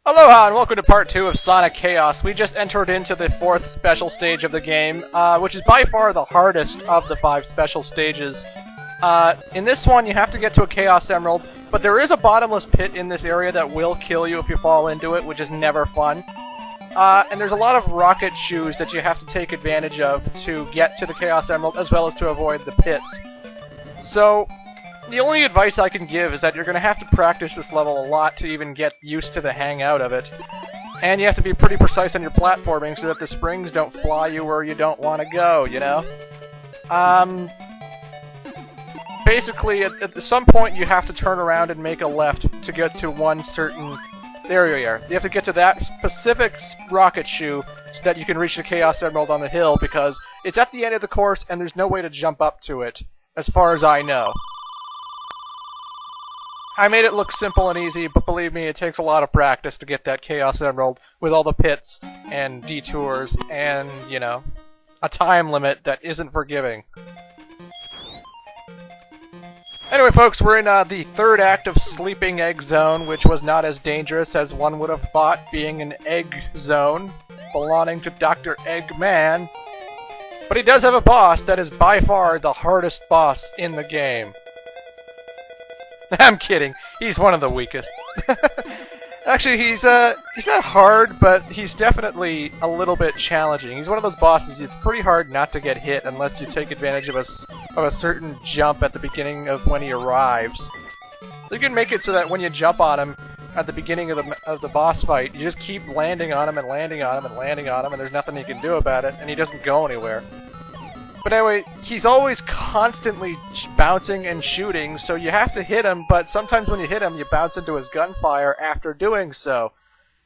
Aloha and welcome to part 2 of Sonic Chaos. We just entered into the 4th special stage of the game, which is by far the hardest of the 5 special stages. In this one you have to get to a Chaos Emerald, but there is a bottomless pit in this area that will kill you if you fall into it, which is never fun. And there's a lot of rocket shoes that you have to take advantage of to get to the Chaos Emerald, as well as to avoid the pits. So, the only advice I can give is that you're going to have to practice this level a lot to even get used to the hang out of it. And you have to be pretty precise on your platforming so that the springs don't fly you where you don't want to go, you know? Basically, at some point you have to turn around and make a left to get to one certain... There you are. You have to get to that specific rocket shoe so that you can reach the Chaos Emerald on the hill, because it's at the end of the course and there's no way to jump up to it, as far as I know. I made it look simple and easy, but believe me, it takes a lot of practice to get that Chaos Emerald with all the pits and detours and, you know, a time limit that isn't forgiving. Anyway, folks, we're in the third act of Sleeping Egg Zone, which was not as dangerous as one would have thought, being an egg zone belonging to Dr. Eggman. But he does have a boss that is by far the hardest boss in the game. I'm kidding. He's one of the weakest. Actually, he's not hard, but he's definitely a little bit challenging. He's one of those bosses. It's pretty hard not to get hit unless you take advantage of a certain jump at the beginning of when he arrives. You can make it so that when you jump on him at the beginning of the boss fight, you just keep landing on him and landing on him and landing on him, and there's nothing you can do about it, and he doesn't go anywhere. But anyway, he's always constantly bouncing and shooting, so you have to hit him, but sometimes when you hit him, you bounce into his gunfire after doing so.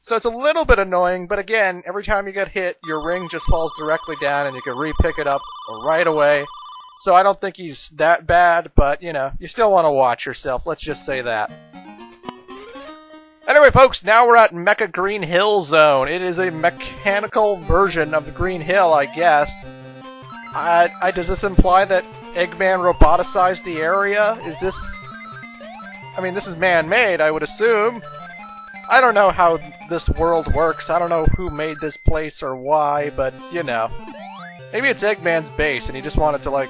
So it's a little bit annoying, but again, every time you get hit, your ring just falls directly down and you can re-pick it up right away. So I don't think he's that bad, but, you know, you still want to watch yourself, let's just say that. Anyway, folks, now we're at Mecha Green Hill Zone. It is a mechanical version of the Green Hill, I guess. Does this imply that Eggman roboticized the area? Is this... I mean, this is man-made, I would assume. I don't know how this world works. I don't know who made this place or why, but, you know. Maybe it's Eggman's base, and he just wanted to, like,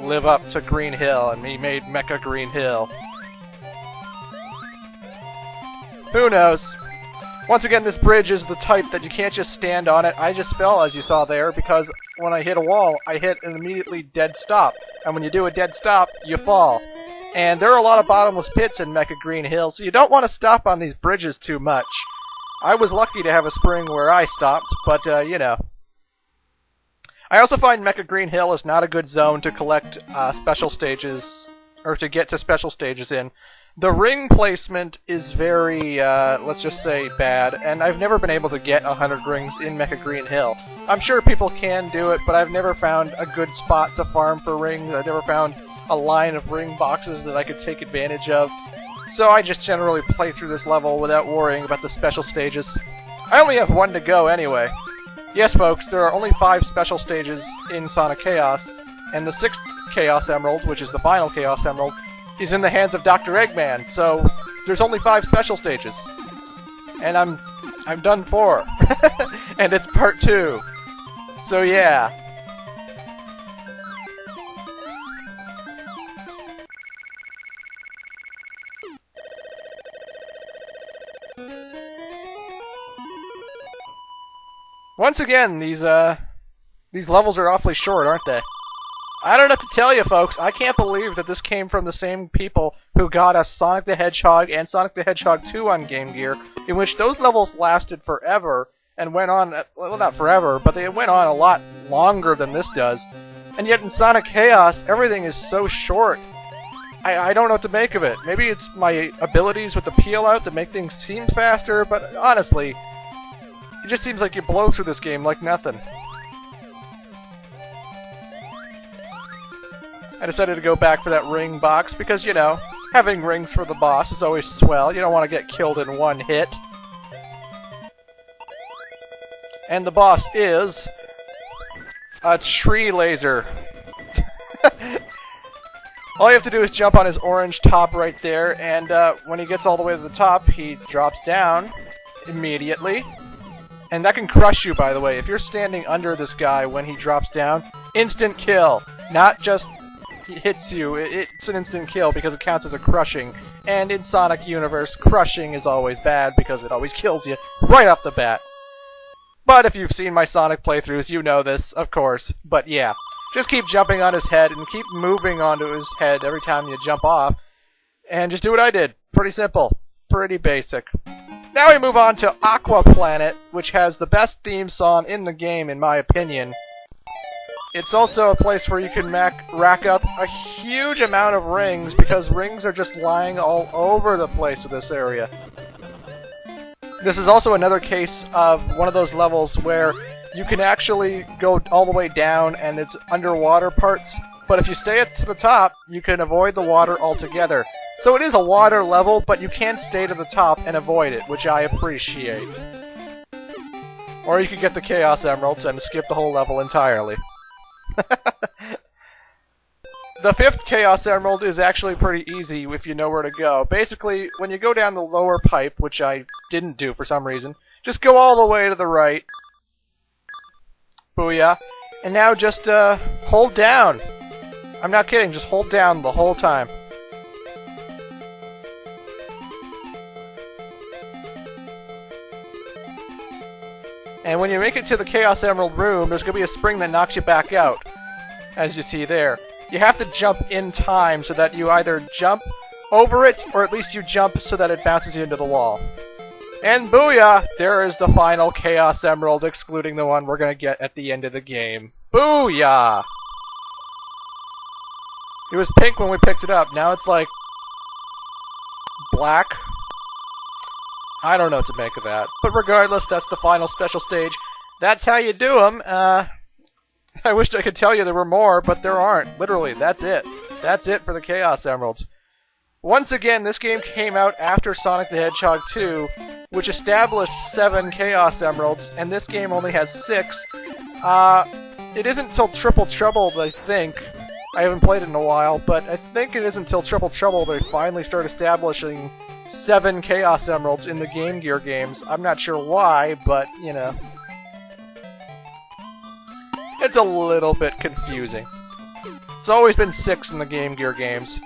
live up to Green Hill, and he made Mecha Green Hill. Who knows? Once again, this bridge is the type that you can't just stand on it. I just fell, as you saw there, because when I hit a wall, I hit an immediately dead stop. And when you do a dead stop, you fall. And there are a lot of bottomless pits in Mecha Green Hill, so you don't want to stop on these bridges too much. I was lucky to have a spring where I stopped, but, you know. I also find Mecha Green Hill is not a good zone to collect special stages, or to get to special stages in. The ring placement is very, let's just say, bad, and I've never been able to get 100 rings in Mecha Green Hill. I'm sure people can do it, but I've never found a good spot to farm for rings. I've never found a line of ring boxes that I could take advantage of. So I just generally play through this level without worrying about the special stages. I only have one to go anyway. Yes, folks, there are only 5 special stages in Sonic Chaos, and the 6th Chaos Emerald, which is the final Chaos Emerald, is in the hands of Dr. Eggman, so there's only 5 special stages. And I'm done for. And it's part 2. So yeah. Once again, these levels are awfully short, aren't they? I don't know what to tell you, folks. I can't believe that this came from the same people who got us Sonic the Hedgehog and Sonic the Hedgehog 2 on Game Gear, in which those levels lasted forever and went on, well, not forever, but they went on a lot longer than this does. And yet in Sonic Chaos, everything is so short. I don't know what to make of it. Maybe it's my abilities with the peel out that make things seem faster, but honestly, it just seems like you blow through this game like nothing. I decided to go back for that ring box because, you know, having rings for the boss is always swell. You don't want to get killed in one hit. And the boss is a tree laser. All you have to do is jump on his orange top right there, and when he gets all the way to the top, he drops down immediately. And that can crush you, by the way. If you're standing under this guy when he drops down, instant kill. Not just he hits you, it's an instant kill because it counts as a crushing. And in Sonic Universe, crushing is always bad because it always kills you right off the bat. But if you've seen my Sonic playthroughs, you know this, of course. But yeah, just keep jumping on his head and keep moving onto his head every time you jump off. And just do what I did. Pretty simple. Pretty basic. Now we move on to Aqua Planet, which has the best theme song in the game, in my opinion. It's also a place where you can rack up a huge amount of rings, because rings are just lying all over the place with this area. This is also another case of one of those levels where you can actually go all the way down and it's underwater parts, but if you stay at the top, you can avoid the water altogether. So it is a water level, but you can stay to the top and avoid it, which I appreciate. Or you could get the Chaos Emeralds and skip the whole level entirely. The 5th Chaos Emerald is actually pretty easy if you know where to go. Basically, when you go down the lower pipe, which I didn't do for some reason, just go all the way to the right. Booyah. And now just hold down. I'm not kidding, just hold down the whole time. And when you make it to the Chaos Emerald room, there's going to be a spring that knocks you back out, as you see there. You have to jump in time so that you either jump over it, or at least you jump so that it bounces you into the wall. And booyah! There is the final Chaos Emerald, excluding the one we're going to get at the end of the game. Booyah! It was pink when we picked it up, now it's like black. I don't know what to make of that. But regardless, that's the final special stage. That's how you do them. I wished I could tell you there were more, but there aren't. Literally, that's it. That's it for the Chaos Emeralds. Once again, this game came out after Sonic the Hedgehog 2, which established 7 Chaos Emeralds, and this game only has 6. It isn't until Triple Trouble, I think. I haven't played it in a while, but I think it isn't until Triple Trouble they finally start establishing 7 Chaos Emeralds in the Game Gear games. I'm not sure why, but, you know. It's a little bit confusing. It's always been 6 in the Game Gear games.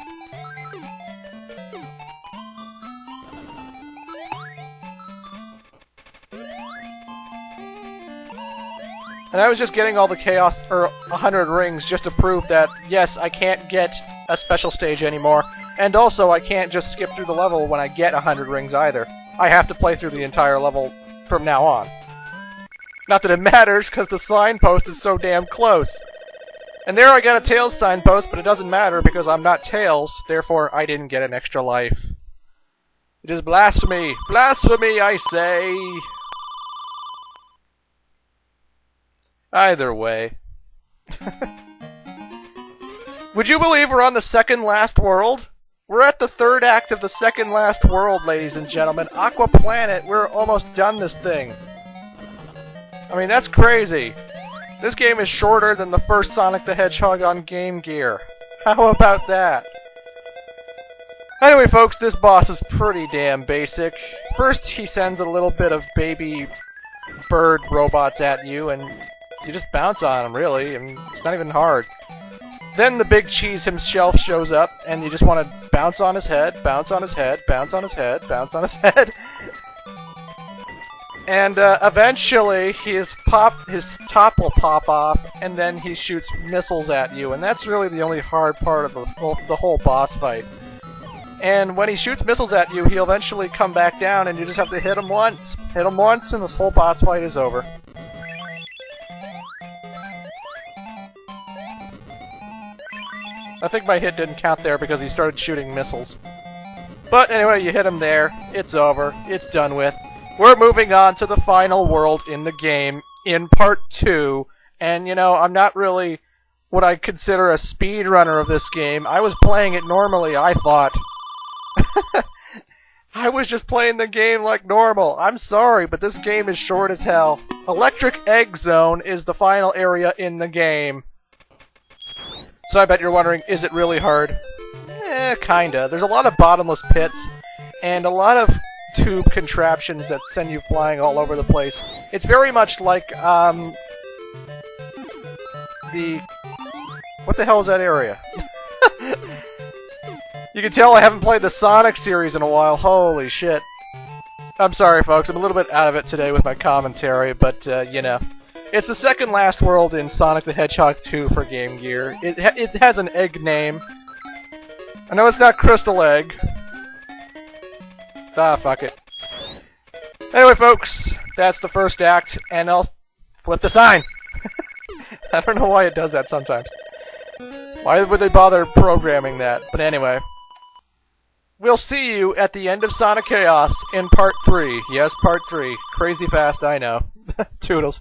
And I was just getting all the Chaos, or 100 rings, just to prove that, yes, I can't get a special stage anymore. And also, I can't just skip through the level when I get 100 rings either. I have to play through the entire level from now on. Not that it matters, because the signpost is so damn close. And there I got a Tails signpost, but it doesn't matter because I'm not Tails, therefore I didn't get an extra life. It is blasphemy! Blasphemy, I say! Either way. Would you believe we're on the second last world? We're at the 3rd act of the second last world, ladies and gentlemen. Aqua Planet, we're almost done this thing. I mean, that's crazy. This game is shorter than the first Sonic the Hedgehog on Game Gear. How about that? Anyway, folks, this boss is pretty damn basic. First, he sends a little bit of baby bird robots at you, and you just bounce on them, really. I mean, it's not even hard. Then the big cheese himself shows up, and you just want to bounce on his head, bounce on his head, bounce on his head, bounce on his head. And eventually, his top will pop off, and then he shoots missiles at you, and that's really the only hard part of the whole boss fight. And when he shoots missiles at you, he'll eventually come back down, and you just have to hit him once. Hit him once, and this whole boss fight is over. I think my hit didn't count there because he started shooting missiles. But anyway, you hit him there, it's over, it's done with. We're moving on to the final world in the game, in Part 2, and you know, I'm not really what I consider a speedrunner of this game. I was playing it normally, I thought. I was just playing the game like normal. I'm sorry, but this game is short as hell. Electric Egg Zone is the final area in the game. So I bet you're wondering, is it really hard? Kinda. There's a lot of bottomless pits, and a lot of tube contraptions that send you flying all over the place. It's very much like, what the hell is that area? You can tell I haven't played the Sonic series in a while. Holy shit. I'm sorry, folks. I'm a little bit out of it today with my commentary, but, you know. It's the second last world in Sonic the Hedgehog 2 for Game Gear. It has an egg name. I know it's not Crystal Egg. Ah, fuck it. Anyway, folks, that's the first act, and I'll flip the sign. I don't know why it does that sometimes. Why would they bother programming that? But anyway. We'll see you at the end of Sonic Chaos in Part 3. Yes, Part 3. Crazy fast, I know. Toodles.